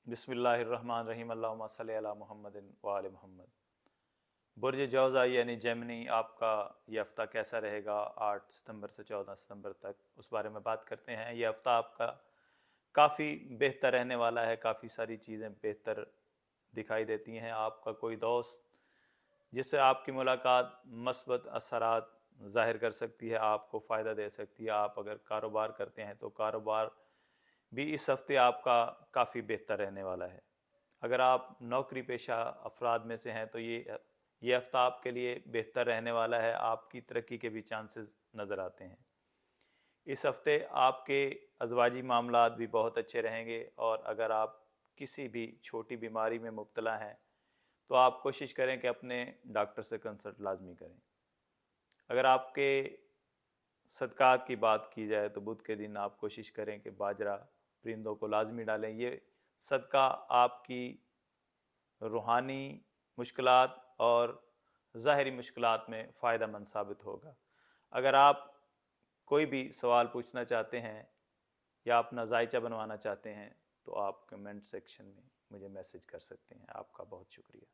बिस्मिल्लाहिर्रहमानिर्रहीम अल्लाहुम्मा सल्ली अला मुहम्मदिन व आले मोहम्मद। बुर्ज जौज़ा यानी जेमिनी आपका ये हफ़्ता कैसा रहेगा 8 सितंबर से 14 सितंबर तक, उस बारे में बात करते हैं। ये हफ़्ता आपका काफ़ी बेहतर रहने वाला है, काफ़ी सारी चीज़ें बेहतर दिखाई देती हैं। आपका कोई दोस्त जिससे आपकी मुलाकात मस्बत असरात ज़ाहिर कर सकती है, आपको फ़ायदा दे सकती है। आप अगर कारोबार करते हैं तो कारोबार भी इस हफ़्ते आपका काफ़ी बेहतर रहने वाला है। अगर आप नौकरी पेशा अफराद में से हैं तो ये हफ़्ता आपके लिए बेहतर रहने वाला है, आपकी तरक्की के भी चांसेस नज़र आते हैं। इस हफ़्ते आपके अज़वाजी मामलात भी बहुत अच्छे रहेंगे, और अगर आप किसी भी छोटी बीमारी में मुब्तला हैं तो आप कोशिश करें कि अपने डॉक्टर से कंसल्ट लाजमी करें। अगर आपके सदक़ात की बात की जाए तो बुध के दिन आप कोशिश करें कि बाजरा परिंदों को लाजमी डालें। ये सदका आपकी रूहानी मुश्किलात और ज़ाहरी मुश्किलात में फ़ायदा मंद साबित होगा। अगर आप कोई भी सवाल पूछना चाहते हैं या अपना जायचा बनवाना चाहते हैं तो आप कमेंट सेक्शन में मुझे मैसेज कर सकते हैं। आपका बहुत शुक्रिया।